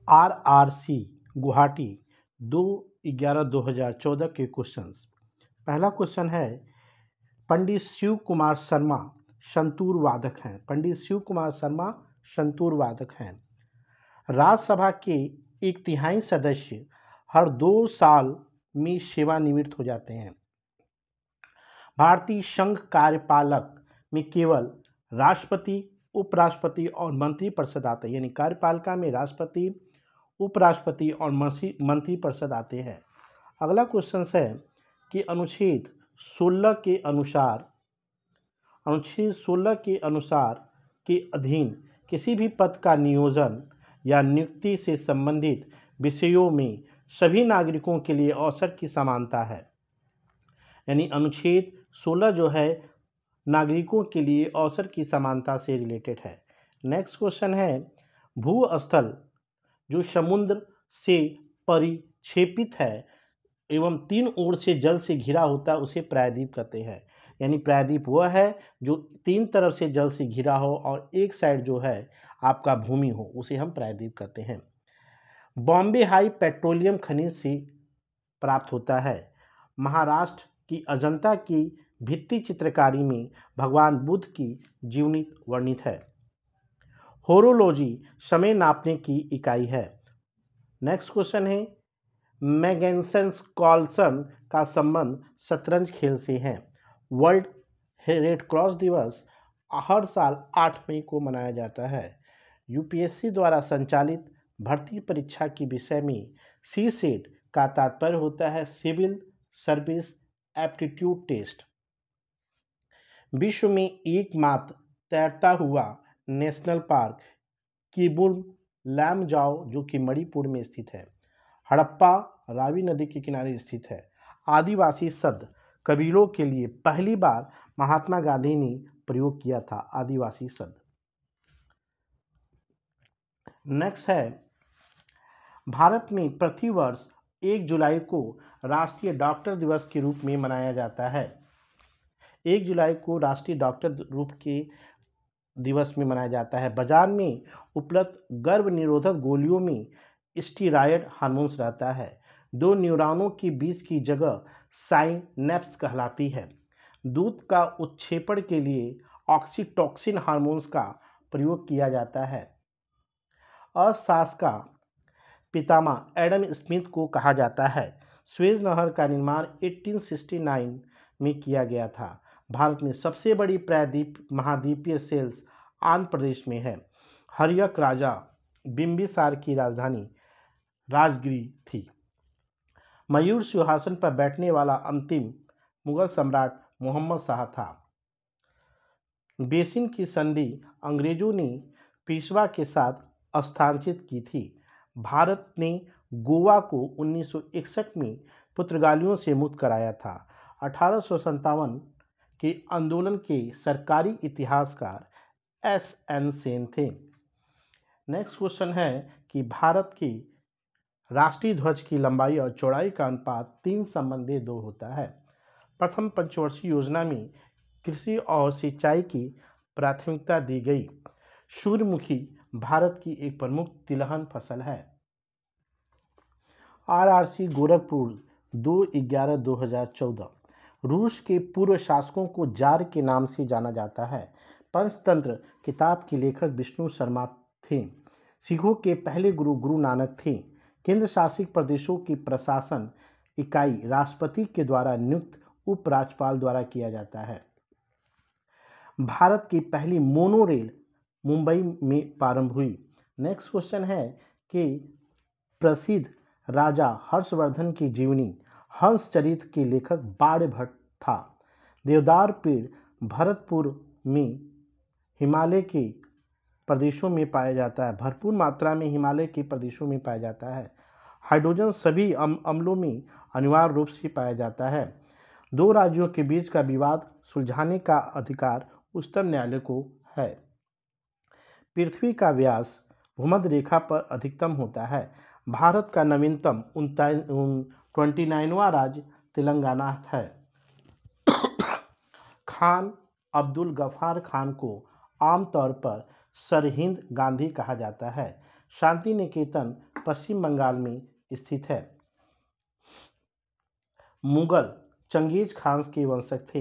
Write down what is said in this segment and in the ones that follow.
RRC Guwahati 2/11/2014 के questions. पहला question है, पंडित शिव कुमार शर्मा संतूर वादक हैं। पंडित शिव कुमार शर्मा संतूर वादक हैं। राज्यसभा के 1/3 सदस्य हर 2 साल में सेवानिवृत्त हो जाते हैं। भारतीय संघ कार्यपालक में केवल राष्ट्रपति, उपराष्ट्रपति और मंत्रिपरिषद आते हैं, यानी कार्यपालिका में राष्ट्रपति, उपराष्ट्रपति और मंत्रिपरिषद आते हैं। अगला क्वेश्चन है कि अनुच्छेद 16 के अनुसार के अधीन किसी भी पद का नियोजन या नियुक्ति से संबंधित विषयों में सभी नागरिकों के लिए अवसर की समानता है। यानी अनुच्छेद 16 जो है नागरिकों के लिए अवसर की समानता से रिलेटेड है। नेक्स्ट क्वेश्चन है, भूस्थल जो समुद्र से परिक्षेपित है एवं 3 ओर से जल से घिरा होता है उसे प्रायद्वीप कहते हैं। यानी प्रायद्वीप वह है जो 3 तरफ से जल से घिरा हो और एक साइड जो है आपका भूमि हो, उसे हम प्रायद्वीप कहते हैं। बॉम्बे हाई पेट्रोलियम खनिज से प्राप्त होता है। महाराष्ट्र की अजंता की भित्ति चित्रकारी में भगवान बुद्ध की जीवनी वर्णित है। होरोलॉजी समय नापने की इकाई है। नेक्स्ट क्वेश्चन है, मैग्सेस कार्लसन का संबंध शतरंज खेल से है। वर्ल्ड रेड क्रॉस दिवस हर साल 8 मई को मनाया जाता है। यूपीएससी द्वारा संचालित भर्ती परीक्षा के विषय में सीसेट का तात्पर्य होता है सिविल सर्विस एप्टीट्यूड टेस्ट। विश्व में एकमात्र तैरता हुआ नेशनल पार्क किबुन लामजाओ जो कि मणिपुर में स्थित है। हड़प्पा रावी नदी के किनारे स्थित है। आदिवासी शब्द कबीलों के लिए पहली बार महात्मा गांधी ने प्रयोग किया था। आदिवासी शब्द। नेक्स्ट है, भारत में प्रतिवर्ष 1 जुलाई को राष्ट्रीय डॉक्टर दिवस के रूप में मनाया जाता है। 1 जुलाई को राष्ट्रीय डॉक्टर रूप के दिवस में मनाया जाता है। बाजार में उपलब्ध गर्भ निरोधक गोलियों में स्टीरॉयड हार्मोन्स रहता है। 2 न्यूरॉनों के बीच की जगह साइनेप्स कहलाती है। दूध का उत्क्षेपण के लिए ऑक्सीटोसिन हार्मोन्स का प्रयोग किया जाता है। अर्थशास्त्र का पितामह एडम स्मिथ को कहा जाता है। सुएज नहर का निर्माण 1869 में किया गया था। भारत में सबसे बड़ी महाद्वीपीय सेल्स आंध्र प्रदेश में है। हर्यक राजा बिंबिसार की राजधानी राजगिरी थी। मयूर सिंहासन पर बैठने वाला अंतिम मुगल सम्राट मोहम्मद शाह था। बेसिन की संधि अंग्रेजों ने पेशवा के साथ हस्ताक्षरित की थी। भारत ने गोवा को 1961 में पुर्तगालियों से मुक्त कराया था। 1857 के आंदोलन के सरकारी इतिहासकार एस.एन. सेन थे। नेक्स्ट क्वेश्चन है कि भारत की राष्ट्रीय ध्वज की लंबाई और चौड़ाई का अनुपात 3:2 होता है। प्रथम पंचवर्षीय योजना में कृषि और सिंचाई की प्राथमिकता दी गई। सूर्यमुखी भारत की एक प्रमुख तिलहन फसल है। आरआरसी गोरखपुर 2/11/2014। रूस के पूर्व शासकों को जार के नाम से जाना जाता है। पंचतंत्र किताब के लेखक विष्णु शर्मा थे। सिखों के पहले गुरु गुरु नानक थे। केंद्र शासित प्रदेशों की प्रशासन इकाई राष्ट्रपति के द्वारा नियुक्त उपराज्यपाल द्वारा किया जाता है। भारत की पहली मोनोरेल मुंबई में प्रारंभ हुई। नेक्स्ट क्वेश्चन है कि प्रसिद्ध राजा हर्षवर्धन की जीवनी हंसचरित के लेखक बाणभट्ट था। देवदार पेड़ भरतपुर में हिमालय के प्रदेशों में पाया जाता है। भरपूर मात्रा में हिमालय के प्रदेशों में पाया जाता है। हाइड्रोजन सभी अम्लों में अनिवार्य रूप से पाया जाता है। 2 राज्यों के बीच का विवाद सुलझाने का अधिकार उच्चतम न्यायालय को है। पृथ्वी का व्यास भूमध्य रेखा पर अधिकतम होता है। भारत का नवीनतम 29वां राज्य तेलंगाना है। खान अब्दुल गफ्फार खान को आमतौर पर सरहिंद गांधी कहा जाता है। शांति निकेतन पश्चिम बंगाल में स्थित है। मुगल चंगेज खान के वंशज थे।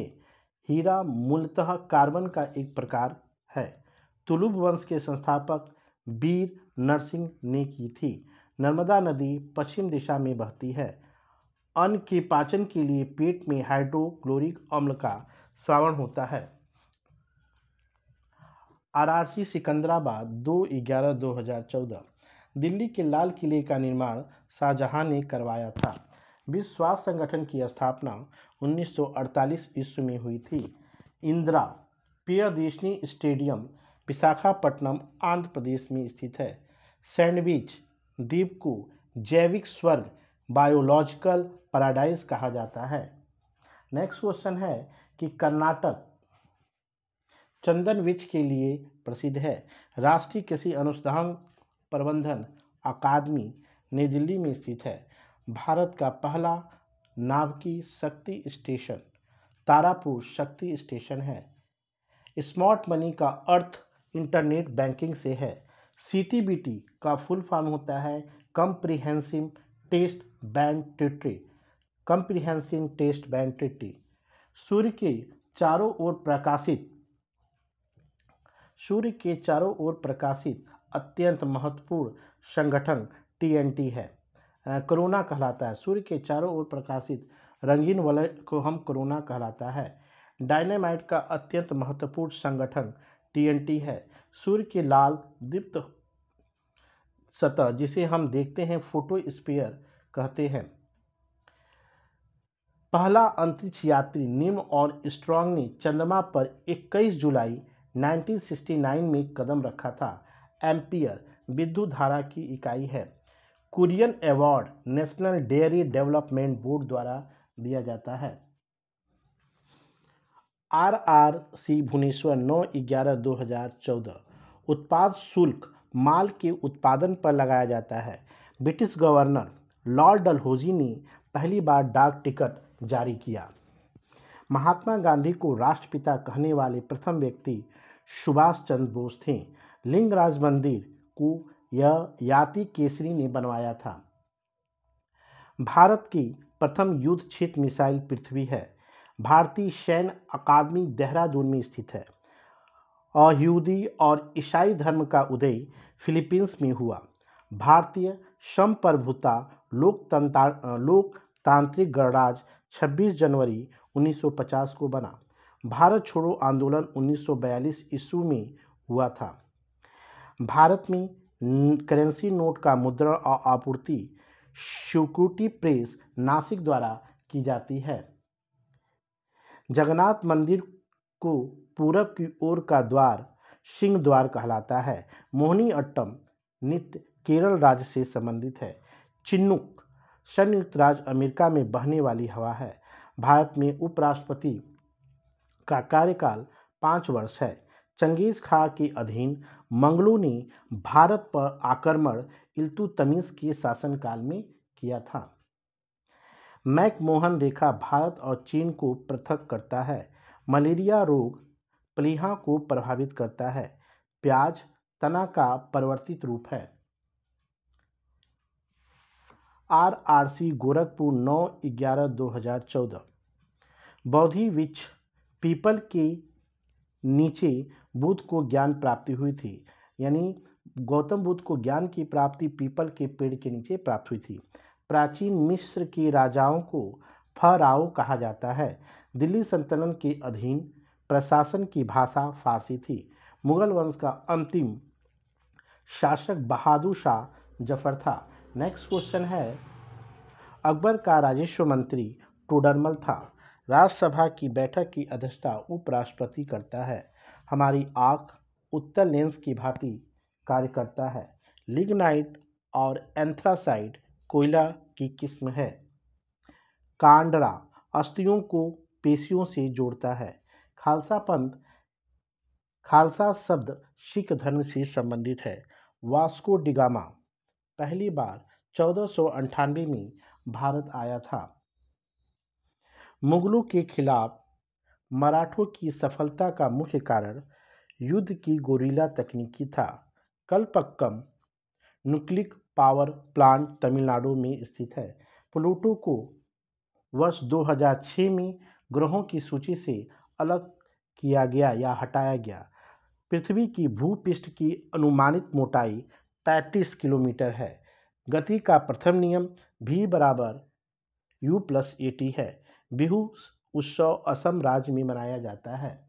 हीरा मूलतः कार्बन का एक प्रकार है। तुलुक वंश के संस्थापक वीर नरसिंह ने की थी। नर्मदा नदी पश्चिम दिशा में बहती है। अन्न के पाचन के लिए पेट में हाइड्रोक्लोरिक अम्ल का श्रावण होता है। आरआरसी सिकंदराबाद 2/11/2014। दिल्ली के लाल किले का निर्माण शाहजहां ने करवाया था। विश्व स्वास्थ्य संगठन की स्थापना 1948 ईस्वी में हुई थी। इंदिरा प्रियदर्शनी स्टेडियम विशाखापट्टनम आंध्र प्रदेश में स्थित है। सैंडविच द्वीप को जैविक स्वर्ग बायोलॉजिकल पैराडाइज कहा जाता है। नेक्स्ट क्वेश्चन है कि कर्नाटक चंदन वृक्ष के लिए प्रसिद्ध है। राष्ट्रीय कृषि अनुसंधान प्रबंधन अकादमी नई दिल्ली में स्थित है। भारत का पहला नाभिकीय शक्ति स्टेशन तारापुर शक्ति स्टेशन है। स्मार्ट मनी का अर्थ इंटरनेट बैंकिंग से है। सीटीबीटी का फुल फॉर्म होता है comprehensive test ban treaty. Comprehensive test ban treaty. सूर्य के चारों ओर प्रकाशित अत्यंत महत्वपूर्ण संगठन टीएनटी है। कोरोना कहलाता है। सूर्य के चारों ओर प्रकाशित रंगीन वलय को हम कोरोना कहलाता है। डायनामाइट का अत्यंत महत्वपूर्ण संगठन टीएनटी है। सूर्य के लाल दीप्त सतह जिसे हम देखते हैं फोटोस्फीयर कहते हैं। पहला अंतरिक्ष यात्री नील आर्मस्ट्रांग ने चंद्रमा पर 21 जुलाई 1969 में कदम रखा था। एम्पियर विद्युत धारा की इकाई है। Kurien award national dairy development board द्वारा दिया जाता है। आरआरसी भुवनेश्वर 9/11/2014। उत्पाद शुल्क माल के उत्पादन पर लगाया जाता है। ब्रिटिश गवर्नर लॉर्ड डलहौजी ने पहली बार डाक टिकट जारी किया। महात्मा गांधी को राष्ट्रपिता कहने वाले प्रथम व्यक्ति सुभाष चंद्र बोस थे। लिंगराज मंदिर को यह याति केसरी ने बनवाया था। भारत की प्रथम युद्ध क्षेत्र मिसाइल पृथ्वी है। भारतीय सैन्य अकादमी देहरादून में स्थित है। यहूदी और ईसाई धर्म का उदय फिलीपींस में हुआ। भारतीय संप्रभुता लोकतांत्रिक गणराज्य 26 जनवरी 1950 को बना। भारत छोड़ो आंदोलन 1942 ईस्वी में हुआ था। भारत में करेंसी नोट का मुद्रण और आपूर्ति सिक्योरिटी प्रेस नासिक द्वारा की जाती है। जगन्नाथ मंदिर को पूरब की ओर का द्वार सिंह द्वार कहलाता है। मोहिनी अट्टम नृत्य केरल राज्य से संबंधित है। चिन्नुक संयुक्त राज्य अमेरिका में बहने वाली हवा है। भारत में उपराष्ट्रपति का कार्यकाल 5 वर्ष है। चंगेज खां के अधीन मंगलों ने भारत पर आक्रमण इल्तुतमिश के शासनकाल में किया था। मैकमोहन रेखा भारत और चीन को पृथक करता है। मलेरिया रोग प्लीहा को प्रभावित करता है। प्याज तना का परिवर्तित रूप है। आरआरसी गोरखपुर 9/11/2014। बोधि वृक्ष पीपल के नीचे बुद्ध को ज्ञान प्राप्ति हुई थी। यानी गौतम बुद्ध को ज्ञान की प्राप्ति पीपल के पेड़ के नीचे प्राप्त हुई थी। प्राचीन मिस्र के राजाओं को फराओ कहा जाता है। दिल्ली सल्तनत के अधीन प्रशासन की भाषा फारसी थी। मुगल वंश का अंतिम शासक बहादुर शाह जफर था। नेक्स्ट क्वेश्चन है अकबर का राजस्व मंत्री टोडरमल था। राज्यसभा की बैठक की अध्यक्षता उपराष्ट्रपति करता है। हमारी आँख उत्तर लेंस की भांति कार्य करता है। लिग्नाइट और एंथ्रासाइट कोयला की किस्म है। कांडरा अस्थियों को पेशियों से जोड़ता है। खालसा पंथ खालसा शब्द सिख धर्म से संबंधित है। वास्को डिगामा पहली बार 1498 में भारत आया था। मुगलों के खिलाफ मराठों की सफलता का मुख्य कारण युद्ध की गोरिल्ला तकनीकी था। कल्पक्कम नुक्लिक पावर प्लांट तमिलनाडु में स्थित है। प्लूटो को वर्ष 2006 में ग्रहों की सूची से अलग किया गया या हटाया गया। पृथ्वी की भूपृष्ठ की अनुमानित मोटाई 35 किलोमीटर है। गति का प्रथम नियम v बराबर u+at है। बिहू उत्सव असम राज्य में मनाया जाता है।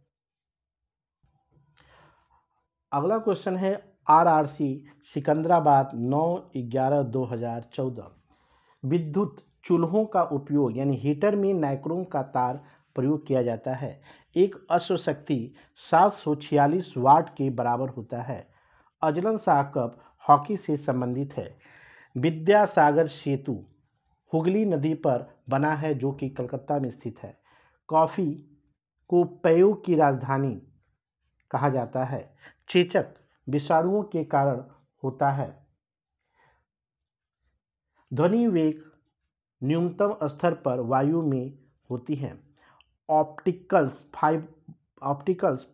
अगला क्वेश्चन है RRC सिकंदराबाद 9/11/2014। विद्युत चूल्हों का उपयोग यानी हीटर में नाइक्रोम का तार प्रयोग किया जाता है। एक अश्वशक्ति 746 वाट के बराबर होता है। अजलन शाह कप हॉकी से संबंधित है। विद्यासागर सेतु हुगली नदी पर बना है जो कि कलकत्ता में स्थित है। कॉफ़ी को पेयों की राजधानी कहा जाता है। चेचक विषाणुओं के कारण होता है। ध्वनि वेग न्यूनतम स्तर पर वायु में होती है। ऑप्टिकल्स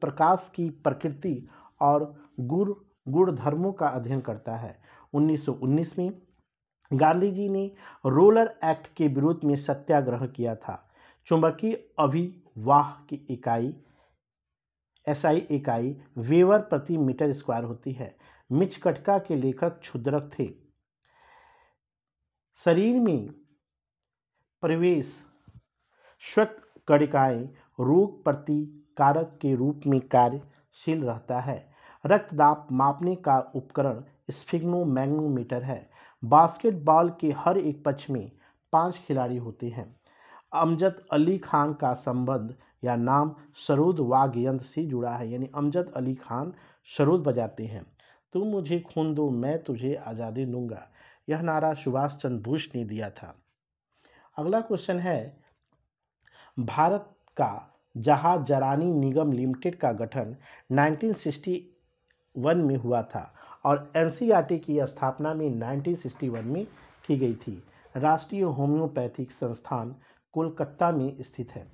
प्रकाश की प्रकृति और गुणधर्मों का अध्ययन करता है। 1919 में गांधी जी ने रोलर एक्ट के विरोध में सत्याग्रह किया था। चुंबकीय अभिवाह की इकाई SI इकाई वेबर प्रति मीटर स्क्वायर होती है। मिचकटका के लेखक क्षुद्रक थे। शरीर में प्रवेश श्वेत कणिकाएं रोग प्रतिकारक के रूप में कार्यशील रहता है। रक्तदाब मापने का उपकरण स्फिग्नोमैग्नोमीटर है। बास्केटबॉल के हर एक पक्ष में 5 खिलाड़ी होते हैं। अमजद अली खान का संबंध या नाम सरोद वाद्य यंत्र से जुड़ा है, यानी अमजद अली खान सरोद बजाते हैं। तुम मुझे खून दो मैं तुझे आज़ादी दूंगा, यह नारा सुभाष चंद्र बोस ने दिया था। अगला क्वेश्चन है भारत का जहाज जरानी निगम लिमिटेड का गठन 1961 में हुआ था और NCERT की स्थापना में 1961 में की गई थी। राष्ट्रीय होम्योपैथिक संस्थान कोलकाता में स्थित है।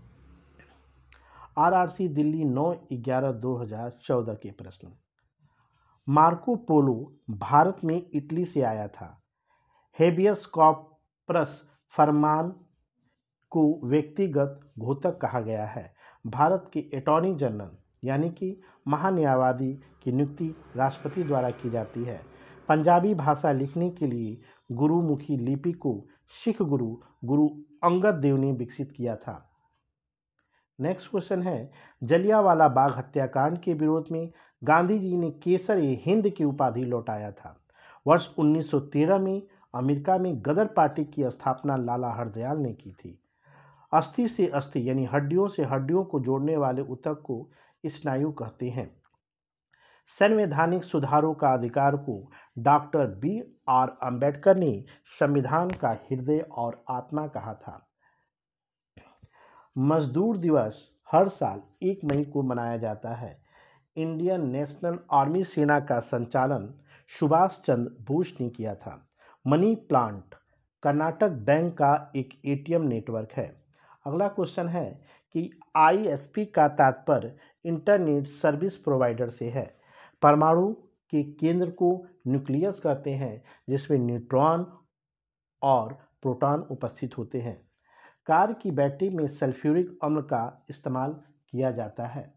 RRC दिल्ली 9/11/2014 के प्रश्न। मार्को पोलो भारत में इटली से आया था। हेबियस कॉर्पस फरमान को व्यक्तिगत घोतक कहा गया है। भारत के अटॉर्नी जनरल यानी कि महान्यायवादी की नियुक्ति राष्ट्रपति द्वारा की जाती है। पंजाबी भाषा लिखने के लिए गुरुमुखी लिपि को सिख गुरु अंगद देव ने विकसित किया था। नेक्स्ट क्वेश्चन है जलियांवाला बाग हत्याकांड के विरोध में गांधी जी ने केसर-ए-हिंद की उपाधि लौटाया था। वर्ष 1913 में अमेरिका में गदर पार्टी की स्थापना लाला हरदयाल ने की थी। अस्थि से अस्थि यानी हड्डियों से हड्डियों को जोड़ने वाले ऊतक को स्नायु कहते हैं। संवैधानिक सुधारों का अधिकार को डॉक्टर BR अम्बेडकर ने संविधान का हृदय और आत्मा कहा था। मजदूर दिवस हर साल 1 मई को मनाया जाता है। इंडियन नेशनल आर्मी सेना का संचालन सुभाष चंद्र बोस ने किया था। मनी प्लांट कर्नाटक बैंक का एक ATM नेटवर्क है। अगला क्वेश्चन है कि ISP का तात्पर्य इंटरनेट सर्विस प्रोवाइडर से है। परमाणु के केंद्र को न्यूक्लियस कहते हैं जिसमें न्यूट्रॉन और प्रोटॉन उपस्थित होते हैं। कार की बैटरी में सल्फ्यूरिक अम्ल का इस्तेमाल किया जाता है।